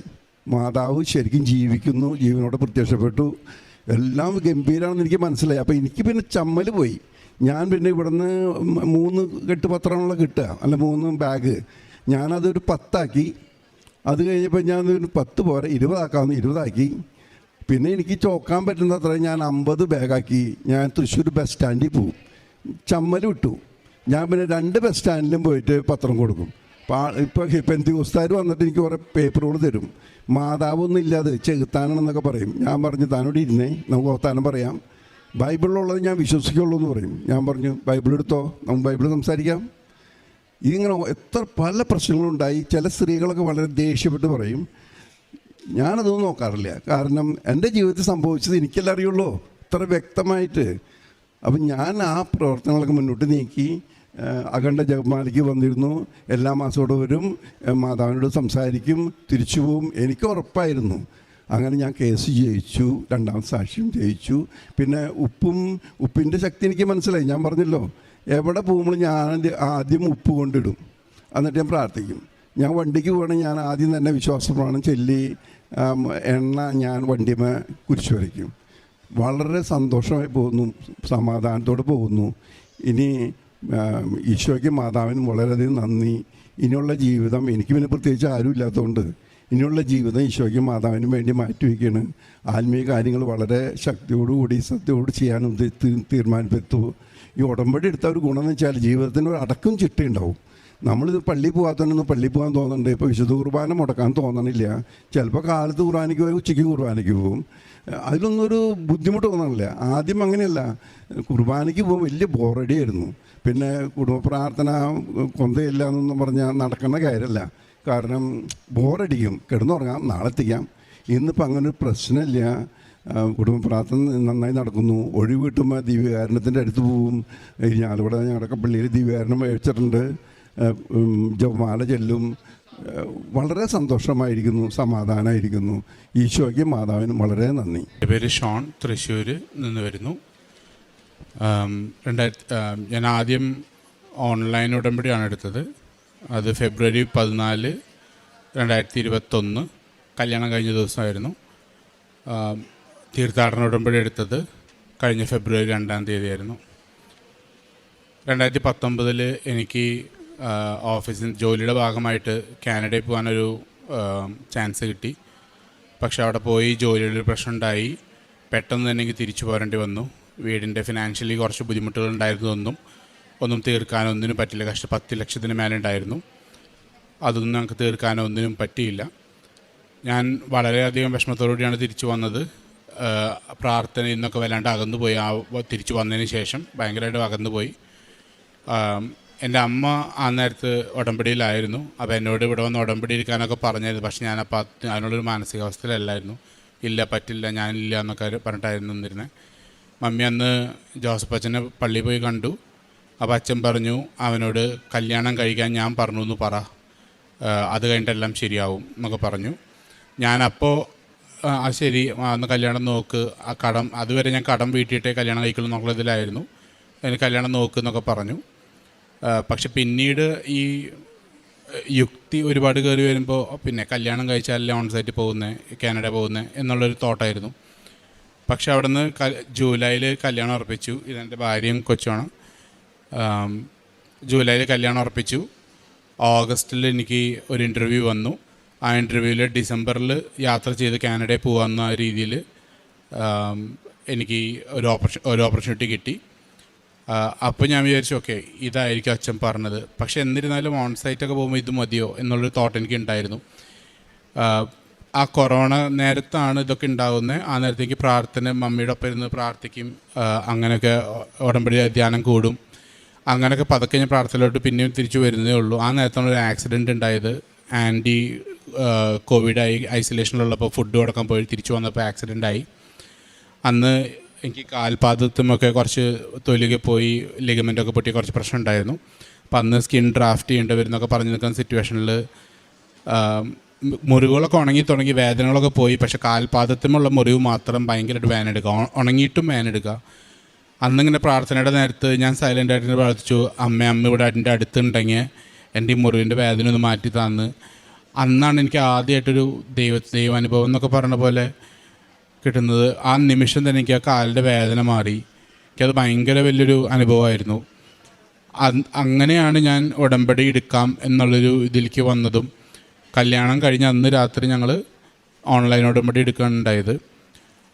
മാതാവ് ശരിക്കും ജീവിക്കുന്നു, ജീവനോടെ പ്രത്യക്ഷപ്പെട്ടു, എല്ലാം ഗംഭീരമാണെന്ന് എനിക്ക് മനസ്സിലായി. അപ്പോൾ എനിക്ക് പിന്നെ ചമ്മൽ പോയി. ഞാൻ പിന്നെ ഇവിടുന്ന് 3 കെട്ട് പത്രമാണല്ലോ കിട്ടുക, അല്ല 3 ബാഗ്. ഞാനതൊരു 10 ആക്കി. അത് കഴിഞ്ഞപ്പോൾ ഞാൻ 10 പോരെ 20 ആക്കാമെന്ന് 20 ആക്കി. പിന്നെ എനിക്ക് ചോക്കാൻ പറ്റുന്ന അത്ര ഞാൻ 50 ബാഗാക്കി. ഞാൻ തൃശ്ശൂർ ബസ് സ്റ്റാൻഡിൽ പോകും. ചമ്മൽ വിട്ടു. ഞാൻ പിന്നെ 2 ബസ് സ്റ്റാൻഡിലും പോയിട്ട് പത്രം കൊടുക്കും. ഇപ്പോൾ പെന്തിക്കോസ്തുകാർ വന്നിട്ട് എനിക്ക് കുറേ പേപ്പറുകൾ തരും. മാതാവൊന്നും ഇല്ലാതെ ചെകുത്താനാണെന്നൊക്കെ പറയും. ഞാൻ പറഞ്ഞു, താനോട് ഇരുന്നേ, നമുക്ക് വർത്താനം പറയാം, ബൈബിളിലുള്ളത് ഞാൻ വിശ്വസിക്കുള്ളൂ എന്ന് പറയും. ഞാൻ പറഞ്ഞു, ബൈബിൾ എടുത്തോ, നമുക്ക് ബൈബിൾ സംസാരിക്കാം. ഇതിങ്ങനെ പല പ്രശ്നങ്ങളുണ്ടായി. ചില സ്ത്രീകളൊക്കെ വളരെ ദേഷ്യപ്പെട്ട് പറയും. ഞാനതൊന്നും നോക്കാറില്ല. കാരണം എൻ്റെ ജീവിതത്തിൽ സംഭവിച്ചത് എനിക്കെല്ലാം അറിയുള്ളൂ, ഇത്ര വ്യക്തമായിട്ട്. അപ്പം ഞാൻ ആ പ്രവർത്തനങ്ങളൊക്കെ മുന്നോട്ട് നീക്കി അഖണ്ഡ ജപമാലയ്ക്ക് വന്നിരുന്നു. എല്ലാ മാസത്തോടെ വരും, മാതാവിനോട് സംസാരിക്കും, തിരിച്ചു പോവും. എനിക്ക് ഉറപ്പായിരുന്നു. അങ്ങനെ ഞാൻ കേസ് ജയിച്ചു, 2ാം സാക്ഷ്യം ജയിച്ചു. പിന്നെ ഉപ്പിൻ്റെ ശക്തി എനിക്ക് മനസ്സിലായി. ഞാൻ പറഞ്ഞല്ലോ, എവിടെ പോകുമ്പോൾ ഞാൻ ആദ്യം ഉപ്പ് കൊണ്ടിടും, എന്നിട്ട് ഞാൻ പ്രാർത്ഥിക്കും. ഞാൻ വണ്ടിക്ക് പോകണമെങ്കിൽ ഞാൻ ആദ്യം തന്നെ വിശ്വാസപ്രമാണം ചൊല്ലി എണ്ണ ഞാൻ വണ്ടിമേ കുരിശ് വരയ്ക്കും. വളരെ സന്തോഷമായി പോകുന്നു, സമാധാനത്തോടെ പോകുന്നു. ഇനി ഈശോയ്ക്ക് മാതാവിനും വളരെയധികം നന്ദി. ഇനിയുള്ള ജീവിതം എനിക്ക് പിന്നെ പ്രത്യേകിച്ച് ആരും ഇല്ലാത്തതുകൊണ്ട് ഇനിയുള്ള ജീവിതം ഈശോയ്ക്കും മാതാവിനും വേണ്ടി മാറ്റിവെക്കുകയാണ്. ആത്മീയ കാര്യങ്ങൾ വളരെ ശക്തിയോടുകൂടി സത്യത്തോട് ചെയ്യാനും തീരുമാനപ്പെടുത്തു. ഈ ഉടമ്പടി എടുത്ത ഒരു ഗുണമെന്ന് വെച്ചാൽ ജീവിതത്തിന് ഒരു അടക്കം ചിട്ടയുണ്ടാവും. നമ്മളിത് പള്ളിയിൽ പോകാത്തതിനൊന്നും പള്ളിയിൽ പോകാൻ തോന്നുന്നുണ്ട്. ഇപ്പോൾ വിശുദ്ധ കുർബാന മുടക്കാൻ തോന്നണില്ല. ചിലപ്പോൾ കാലത്ത് കുർബാനയ്ക്ക് പോയി ഉച്ചയ്ക്ക് കുർബാനയ്ക്ക് പോകും. അതിലൊന്നും ഒരു ബുദ്ധിമുട്ട് തോന്നണില്ല. ആദ്യം അങ്ങനെയല്ല, കുർബാനയ്ക്ക് പോകുമ്പോൾ വലിയ ബോറടിയായിരുന്നു. പിന്നെ കുടുംബ പ്രാർത്ഥന കൊന്തയില്ല എന്നൊന്നും പറഞ്ഞാൽ നടക്കുന്ന കാര്യമല്ല. കാരണം ബോറടിക്കും, കിടന്നുറങ്ങാം, നാളെ എത്തിക്കാം. ഇന്നിപ്പോൾ അങ്ങനെ ഒരു പ്രശ്നമില്ല. കുടുംബ പ്രാർത്ഥന നന്നായി നടക്കുന്നു. ഒഴിവ് കിട്ടുമ്പോൾ ദിവ്യകാരണത്തിൻ്റെ അടുത്ത് പോവും. ഞാനിവിടെ ഞങ്ങളുടെ പള്ളിയിൽ ദിവ്യകാരണം വെച്ചിട്ടുണ്ട്. ജപമാല ചെല്ലും. വളരെ സന്തോഷമായിരിക്കുന്നു, സമാധാനമായിരിക്കുന്നു. ഈശോയ്ക്കും മാതാവിനും വളരെ നന്ദി. എൻ്റെ പേര് ഷോൺ, തൃശ്ശൂർ നിന്ന് വരുന്നു. ഞാൻ ആദ്യം ഓൺലൈൻ ഉടമ്പടിയാണ് എടുത്തത്. അത് ഫെബ്രുവരി 14, 2021 കല്യാണം കഴിഞ്ഞ ദിവസമായിരുന്നു. തീർത്ഥാടന ഉടമ്പടി എടുത്തത് കഴിഞ്ഞ ഫെബ്രുവരി 2-ാം തീയതിയായിരുന്നു. 2019 എനിക്ക് ഓഫീസിൽ ജോലിയുടെ ഭാഗമായിട്ട് കാനഡയിൽ പോകാനൊരു ചാൻസ് കിട്ടി. പക്ഷെ അവിടെ പോയി ജോലിയുടെ പ്രശ്നം ഉണ്ടായി. പെട്ടെന്ന് തന്നെ എനിക്ക് തിരിച്ചു പോരേണ്ടി വന്നു. വീടിൻ്റെ ഫിനാൻഷ്യലി കുറച്ച് ബുദ്ധിമുട്ടുകൾ ഒന്നും തീർക്കാനോ ഒന്നിനും പറ്റില്ല. 10 ലക്ഷത്തിന് മേലെ ഉണ്ടായിരുന്നു. അതൊന്നും ഞങ്ങൾക്ക് തീർക്കാനോ ഒന്നിനും പറ്റിയില്ല. ഞാൻ വളരെയധികം വിഷമത്തോടുകൂടിയാണ് തിരിച്ചു വന്നത്. പ്രാർത്ഥനയിൽ നിന്നൊക്കെ വല്ലാണ്ട് അകന്നുപോയി. തിരിച്ചു വന്നതിന് ശേഷം ഭയങ്കരമായിട്ട് അകന്നുപോയി. എൻ്റെ അമ്മ ആ നേരത്ത് ഉടമ്പടിയിലായിരുന്നു. അപ്പോൾ എന്നോട് ഇവിടെ വന്ന് ഉടമ്പടി ഇരിക്കാനൊക്കെ പറഞ്ഞായിരുന്നു. പക്ഷെ ഞാനപ്പോൾ അതിനുള്ളൊരു മാനസികാവസ്ഥയിലല്ലായിരുന്നു. ഇല്ല, പറ്റില്ല, ഞാനില്ല എന്നൊക്കെ പറഞ്ഞിട്ടായിരുന്നു നിന്നിരുന്നത്. മമ്മി അന്ന് ജോസഫ് അച്ഛനെ പള്ളിയിൽ പോയി കണ്ടു. അപ്പോൾ അച്ഛൻ പറഞ്ഞു അവനോട് കല്യാണം കഴിക്കാൻ ഞാൻ പറഞ്ഞു എന്ന് പറ, അത് കഴിഞ്ഞിട്ടെല്ലാം ശരിയാവും എന്നൊക്കെ പറഞ്ഞു. ഞാനപ്പോൾ ശരി, അന്ന് കല്യാണം നോക്ക്, ആ കടം അതുവരെ ഞാൻ കടം വീട്ടിയിട്ടേ കല്യാണം കഴിക്കുള്ളൂ എന്നുള്ള ഇതിലായിരുന്നു. എനിക്ക് കല്യാണം നോക്ക് എന്നൊക്കെ പറഞ്ഞു. പക്ഷെ പിന്നീട് ഈ യുക്തി ഒരുപാട് കയറി വരുമ്പോൾ പിന്നെ കല്യാണം കഴിച്ചാലല്ലേ ഓൺ സൈറ്റ് പോകുന്നത്, കാനഡ പോകുന്നത് എന്നുള്ളൊരു തോട്ടായിരുന്നു. പക്ഷെ അവിടെ നിന്ന് ജൂലൈയിൽ കല്യാണം ഉറപ്പിച്ചു. ഇതെൻ്റെ ഭാര്യയും കൊച്ചുമാണ്. ജൂലൈയിൽ കല്യാണം ഉറപ്പിച്ചു. ഓഗസ്റ്റിൽ എനിക്ക് ഒരു ഇൻ്റർവ്യൂ വന്നു. ആ ഇൻ്റർവ്യൂവിൽ ഡിസംബറിൽ യാത്ര ചെയ്ത് കാനഡയിൽ പോകാവുന്ന രീതിയിൽ എനിക്ക് ഒരു ഓപ്പർച്യൂണിറ്റി കിട്ടി. അപ്പോൾ ഞാൻ വിചാരിച്ചു ഓക്കെ, ഇതായിരിക്കും അച്ഛൻ പറഞ്ഞത്. പക്ഷെ എന്നിരുന്നാലും ഓൺ സൈറ്റൊക്കെ പോകുമ്പോൾ ഇത് മതിയോ എന്നുള്ളൊരു തോട്ട് എനിക്ക് ഉണ്ടായിരുന്നു. ആ കൊറോണ നേരത്താണ് ഇതൊക്കെ ഉണ്ടാകുന്നത്. ആ നേരത്തേക്ക് പ്രാർത്ഥന, മമ്മിയുടെ ഒപ്പം ഇരുന്ന് പ്രാർത്ഥിക്കും. അങ്ങനെയൊക്കെ ഉടമ്പടി ധ്യാനം കൂടും. അങ്ങനെയൊക്കെ പതുക്കെ ഞാൻ പ്രാർത്ഥനയിലോട്ട് പിന്നെയും തിരിച്ചു വരുന്നതേ ഉള്ളൂ. ആ നേരത്താണ് ഒരു ആക്സിഡൻറ്റ് ഉണ്ടായത്. ആൻറ്റി കോവിഡായി ഐസൊലേഷനിലുള്ളപ്പോൾ ഫുഡ് കൊടുക്കാൻ പോയി തിരിച്ചു വന്നപ്പോൾ ആക്സിഡൻ്റായി. അന്ന് എനിക്ക് കാൽപാദത്തുമൊക്കെ കുറച്ച് തൊലിയൊക്കെ പോയി, ലിഗമെൻ്റൊക്കെ പൊട്ടി കുറച്ച് പ്രശ്നം ഉണ്ടായിരുന്നു. അപ്പം അന്ന് സ്കിൻ ഡ്രാഫ്റ്റ് ചെയ്യേണ്ടി വരുന്നൊക്കെ പറഞ്ഞു നിൽക്കുന്ന സിറ്റുവേഷനിൽ മുറിവുകളൊക്കെ ഉണങ്ങി തുടങ്ങി, വേദനകളൊക്കെ പോയി. പക്ഷെ കാൽപാദത്തുമുള്ള മുറിവ് മാത്രം ഭയങ്കരമായിട്ട് വേനെടുക്കുക, ഉണങ്ങിയിട്ടും വേനെടുക്കുക. അന്നിങ്ങനെ പ്രാർത്ഥനയുടെ നേരത്ത് ഞാൻ സൈലൻ്റായിട്ട് പ്രാർത്ഥിച്ചു, അമ്മ ഇവിടെ എൻ്റെ അടുത്തുണ്ടെങ്കിൽ എൻ്റെ ഈ മുറിവിൻ്റെ വേദന ഒന്ന് മാറ്റി തന്ന്. അന്നാണ് എനിക്ക് ആദ്യമായിട്ടൊരു ദൈവാനുഭവം എന്നൊക്കെ പറഞ്ഞ പോലെ കിട്ടുന്നത്. ആ നിമിഷം തന്നെ എനിക്ക് ആ കാലിൻ്റെ വേദന മാറി. എനിക്കത് ഭയങ്കര വലിയൊരു അനുഭവമായിരുന്നു. അങ്ങനെയാണ് ഞാൻ ഉടമ്പടി എടുക്കാം എന്നുള്ളൊരു ഇതിലേക്ക് വന്നതും. കല്യാണം കഴിഞ്ഞ് അന്ന് രാത്രി ഞങ്ങൾ ഓൺലൈൻ ഉടമ്പടി എടുക്കുകയുണ്ടായത്.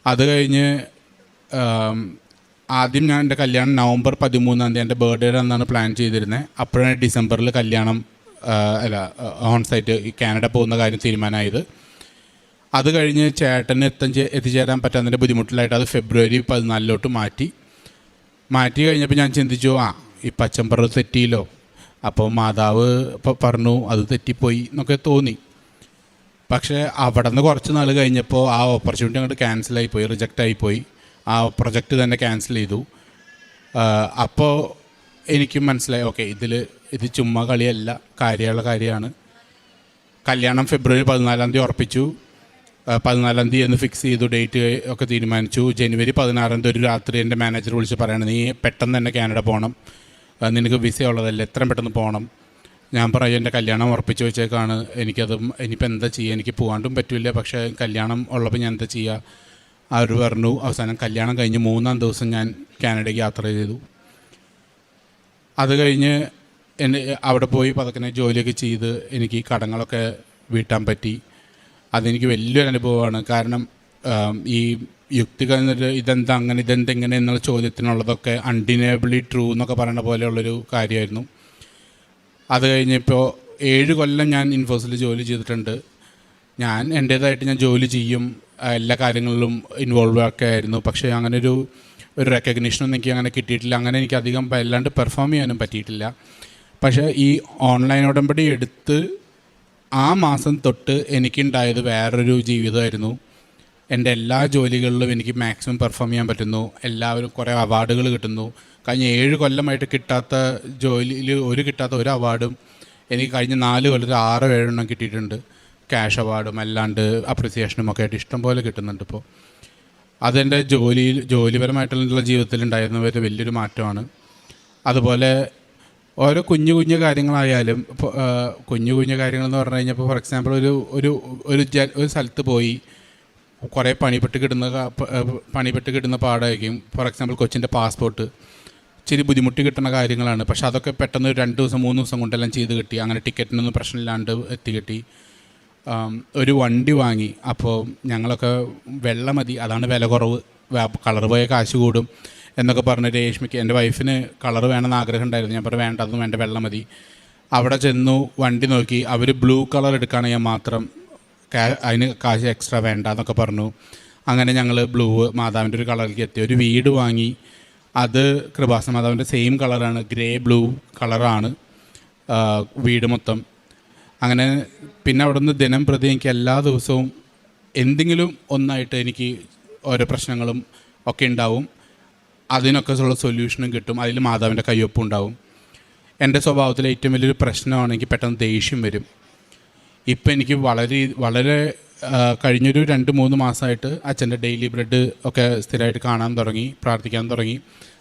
അത് കഴിഞ്ഞ് ആദ്യം ഞാൻ എൻ്റെ കല്യാണം നവംബർ 13-ാം തീയതി എൻ്റെ ബർത്ത്ഡേയുടെ അന്നാണ് പ്ലാൻ ചെയ്തിരുന്നത്. അപ്പോഴാണ് ഡിസംബറിൽ കല്യാണം ഓൺ സൈറ്റ് കാനഡ പോകുന്ന കാര്യം തീരുമാനമായത്. അത് കഴിഞ്ഞ് ചേട്ടന് എത്തിച്ചേരാൻ പറ്റാത്തതിൻ്റെ ബുദ്ധിമുട്ടിലായിട്ട് അത് ഫെബ്രുവരി 14 മാറ്റി കഴിഞ്ഞപ്പോൾ ഞാൻ ചിന്തിച്ചു, ഇപ്പം അച്ഛൻ പറഞ്ഞത് തെറ്റിയില്ലോ, അപ്പോൾ മാതാവ് പറഞ്ഞു അത് തെറ്റിപ്പോയി എന്നൊക്കെ തോന്നി. പക്ഷേ അവിടെ നിന്ന് കുറച്ച് നാൾ കഴിഞ്ഞപ്പോൾ ആ ഓപ്പർച്യൂണിറ്റി അങ്ങോട്ട് ക്യാൻസലായിപ്പോയി, റിജക്റ്റായിപ്പോയി. ആ പ്രൊജക്റ്റ് തന്നെ ക്യാൻസൽ ചെയ്തു. അപ്പോൾ എനിക്കും മനസ്സിലായി ഓക്കെ, ഇത് ചുമ്മാ കളിയല്ല, കാര്യമുള്ള കാര്യമാണ്. കല്യാണം ഫെബ്രുവരി 14-ാം തീയതി ഉറപ്പിച്ചു. 14-ാം തീയതി എന്ന് ഫിക്സ് ചെയ്തു, ഡേറ്റ് ഒക്കെ തീരുമാനിച്ചു. ജനുവരി 16-ാം തീയതി ഒരു രാത്രി എൻ്റെ മാനേജർ വിളിച്ച് പറയണം, നീ പെട്ടെന്ന് തന്നെ കാനഡ പോകണം, നിനക്ക് വിസ ഉള്ളതല്ലേ, എത്രയും പെട്ടെന്ന് പോകണം. ഞാൻ പറയും എൻ്റെ കല്യാണം ഉറപ്പിച്ച് വെച്ചേക്കാണ്, ഇനിയിപ്പോൾ എന്താ ചെയ്യുക, എനിക്ക് പോകാണ്ടും പറ്റില്ല, പക്ഷേ കല്യാണം ഉള്ളപ്പോൾ ഞാൻ എന്താ ചെയ്യുക. അവർ പറഞ്ഞു. അവസാനം കല്യാണം കഴിഞ്ഞ് 3-ാം ദിവസം ഞാൻ കാനഡയ്ക്ക് യാത്ര ചെയ്തു. അത് കഴിഞ്ഞ് അവിടെ പോയി പതുക്കെ ജോലിയൊക്കെ ചെയ്ത് എനിക്ക് കടങ്ങളൊക്കെ വീട്ടാൻ പറ്റി. അതെനിക്ക് വലിയൊരു അനുഭവമാണ്. കാരണം ഈ യുക്തികൾ ഇതെന്തെങ്ങനെ എന്നുള്ള ചോദ്യത്തിനുള്ളതൊക്കെ അൺഡിനേബിളി ട്രൂ എന്നൊക്കെ പറയുന്ന പോലെയുള്ളൊരു കാര്യമായിരുന്നു. അത് കഴിഞ്ഞപ്പോൾ 7 കൊല്ലം ഞാൻ ഇൻഫോസിൽ ജോലി ചെയ്തിട്ടുണ്ട്. ഞാൻ എൻ്റേതായിട്ട് ഞാൻ ജോലി ചെയ്യും, എല്ലാ കാര്യങ്ങളിലും ഇൻവോൾവ് ഒക്കെ ആയിരുന്നു. പക്ഷേ അങ്ങനെ ഒരു റെക്കഗ്നീഷനൊന്നും എനിക്ക് അങ്ങനെ കിട്ടിയിട്ടില്ല. അങ്ങനെ എനിക്ക് അധികം വല്ലാണ്ട് പെർഫോം ചെയ്യാനും പറ്റിയിട്ടില്ല. പക്ഷേ ഈ ഓൺലൈൻ ഉടമ്പടി എടുത്ത് ആ മാസം തൊട്ട് എനിക്കുണ്ടായത് വേറൊരു ജീവിതമായിരുന്നു. എൻ്റെ എല്ലാ ജോലികളിലും എനിക്ക് മാക്സിമം പെർഫോം ചെയ്യാൻ പറ്റുന്നു. എല്ലാവരും കുറേ അവാർഡുകൾ കിട്ടുന്നു. കഴിഞ്ഞ 7 കൊല്ലമായിട്ട് കിട്ടാത്ത ജോലിയിൽ കിട്ടാത്ത ഒരു അവാർഡും എനിക്ക് കഴിഞ്ഞ 4 കൊല്ലത്തിൽ 6-7 എണ്ണം കിട്ടിയിട്ടുണ്ട്. ക്യാഷ് അവാർഡും അല്ലാണ്ട് അപ്രിസിയേഷനും ഒക്കെ ആയിട്ട് ഇഷ്ടം പോലെ കിട്ടുന്നുണ്ട്. ഇപ്പോൾ അതെൻ്റെ ജോലിപരമായിട്ടുള്ള ജീവിതത്തിൽ ഉണ്ടായിരുന്ന ഒരു വലിയൊരു മാറ്റമാണ്. അതുപോലെ ഓരോ കുഞ്ഞു കാര്യങ്ങളായാലും ഇപ്പോൾ കുഞ്ഞു കാര്യങ്ങളെന്ന് പറഞ്ഞു കഴിഞ്ഞപ്പോൾ ഫോർ എക്സാമ്പിൾ ഒരു സ്ഥലത്ത് പോയി കുറേ പണിപ്പെട്ട് കിട്ടുന്ന പാടായിരിക്കും. ഫോർ എക്സാമ്പിൾ കൊച്ചിൻ്റെ പാസ്പോർട്ട് ഇച്ചിരി ബുദ്ധിമുട്ടി കിട്ടുന്ന കാര്യങ്ങളാണ്. പക്ഷെ അതൊക്കെ പെട്ടെന്ന് 2 ദിവസം 3 ദിവസം കൊണ്ടെല്ലാം ചെയ്ത് കിട്ടി. അങ്ങനെ ടിക്കറ്റിനൊന്നും പ്രശ്നമില്ലാണ്ട് കിട്ടി. ഒരു വണ്ടി വാങ്ങി. അപ്പോൾ ഞങ്ങളൊക്കെ വെള്ള മതി, അതാണ് വില കുറവ്, കളർ പോയ കാശ് കൂടും എന്നൊക്കെ പറഞ്ഞ് രേഷ്മിക്ക്, എൻ്റെ വൈഫിന് കളർ വേണമെന്ന് ആഗ്രഹം ഉണ്ടായിരുന്നു. ഞാൻ പറഞ്ഞു വേണ്ട, അതൊന്നും വേണ്ട, വെള്ള മതി. അവിടെ ചെന്നു വണ്ടി നോക്കി. അവർ ബ്ലൂ കളർ എടുക്കുകയാണെങ്കിൽ മാത്രം അതിന് കാശ് എക്സ്ട്രാ വേണ്ട എന്നൊക്കെ പറഞ്ഞു. അങ്ങനെ ഞങ്ങൾ ബ്ലൂ മാതാവിൻ്റെ ഒരു കളറിലേക്ക് എത്തി. ഒരു വീട് വാങ്ങി. അത് കൃപാസന മാതാവിൻ്റെ സെയിം കളറാണ്, ഗ്രേ ബ്ലൂ കളറാണ് വീട് മൊത്തം. അങ്ങനെ പിന്നെ അവിടെ നിന്ന് ദിനം പ്രതി എനിക്ക് എല്ലാ ദിവസവും എന്തെങ്കിലും ഒന്നായിട്ട് എനിക്ക് ഓരോ പ്രശ്നങ്ങളും ഒക്കെ ഉണ്ടാവും. അതിനൊക്കെ ഉള്ള സൊല്യൂഷനും കിട്ടും. അതിൽ മാതാവിൻ്റെ കയ്യൊപ്പും ഉണ്ടാവും. എൻ്റെ സ്വഭാവത്തിലെ ഏറ്റവും വലിയൊരു പ്രശ്നമാണ് എനിക്ക് പെട്ടെന്ന് ദേഷ്യം വരും. ഇപ്പം എനിക്ക് വളരെ കഴിഞ്ഞൊരു 2-3 മാസമായിട്ട് അച്ഛൻ്റെ ഡെയിലി ബ്രെഡ് ഒക്കെ സ്ഥിരമായിട്ട് കാണാൻ തുടങ്ങി, പ്രാർത്ഥിക്കാൻ തുടങ്ങി.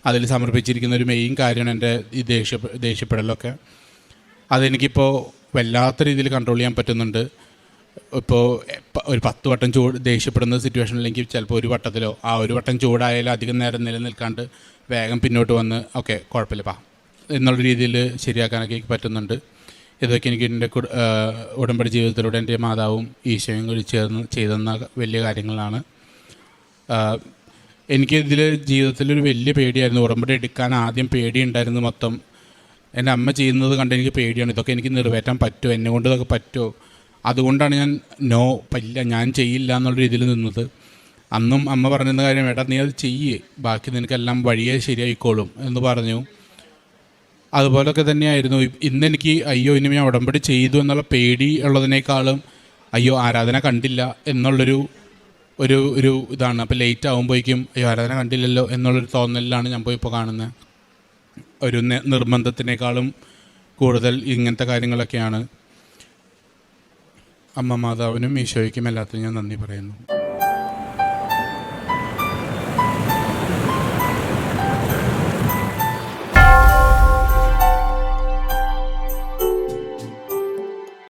അതിൽ സമർപ്പിച്ചിരിക്കുന്ന ഒരു മെയിൻ കാര്യമാണ് എൻ്റെ ഈ ദേഷ്യപ്പെടലൊക്കെ. അതെനിക്കിപ്പോൾ വല്ലാത്ത രീതിയിൽ കൺട്രോൾ ചെയ്യാൻ പറ്റുന്നുണ്ട്. ഇപ്പോൾ ഒരു 10 വട്ടം ദേഷ്യപ്പെടുന്ന സിറ്റുവേഷനിലെങ്കിൽ ചിലപ്പോൾ ഒരു വട്ടത്തിലോ ഒരു വട്ടം ചൂടായാലും അധികം നേരം നിലനിൽക്കാണ്ട് വേഗം പിന്നോട്ട് വന്ന് ഓക്കെ കുഴപ്പമില്ല എന്നുള്ള രീതിയിൽ ശരിയാക്കാനൊക്കെ എനിക്ക് പറ്റുന്നുണ്ട്. ഇതൊക്കെ എനിക്ക് എൻ്റെ ഉടമ്പടി ജീവിതത്തിലൂടെ എൻ്റെ മാതാവും ഈശോയും കൂടി ചേർന്ന് ചെയ്തെന്ന വലിയ കാര്യങ്ങളാണ്. എനിക്കിതിൽ ജീവിതത്തിലൊരു വലിയ പേടിയായിരുന്നു. ഉടമ്പടി എടുക്കാൻ ആദ്യം പേടിയുണ്ടായിരുന്നു മൊത്തം. എൻ്റെ അമ്മ ചെയ്യുന്നത് കണ്ട് എനിക്ക് പേടിയാണ്. ഇതൊക്കെ എനിക്ക് നിറവേറ്റാൻ പറ്റുമോ, എന്നെ കൊണ്ട് ഇതൊക്കെ പറ്റുമോ? അതുകൊണ്ടാണ് ഞാൻ ഇല്ല, ഞാൻ ചെയ്യില്ല എന്നുള്ള രീതിയിൽ നിന്നത്. അന്നും അമ്മ പറഞ്ഞിരുന്ന കാര്യം, ഏട്ടാ നീ അത് ചെയ്യേ, ബാക്കി നിനക്കെല്ലാം വഴിയേ ശരിയായിക്കോളും എന്ന് പറഞ്ഞു. അതുപോലൊക്കെ തന്നെയായിരുന്നു. ഇന്നെനിക്ക് ഇനി ഞാൻ ഉടമ്പടി ചെയ്തു എന്നുള്ള പേടി ഉള്ളതിനേക്കാളും ആരാധന കണ്ടില്ല എന്നുള്ളൊരു ഇതാണ്. അപ്പോൾ ലേറ്റ് ആകുമ്പോഴേക്കും ആരാധന കണ്ടില്ലല്ലോ എന്നുള്ളൊരു തോന്നലിലാണ് ഞാൻ ഇപ്പോൾ കാണുന്നത്. ഒരു നിർബന്ധത്തിനേക്കാളും കൂടുതൽ ഇങ്ങനത്തെ കാര്യങ്ങളൊക്കെയാണ്. അമ്മ മാതാവിനും ഈശോയ്ക്കും എല്ലാത്തിനും ഞാൻ നന്ദി പറയുന്നു.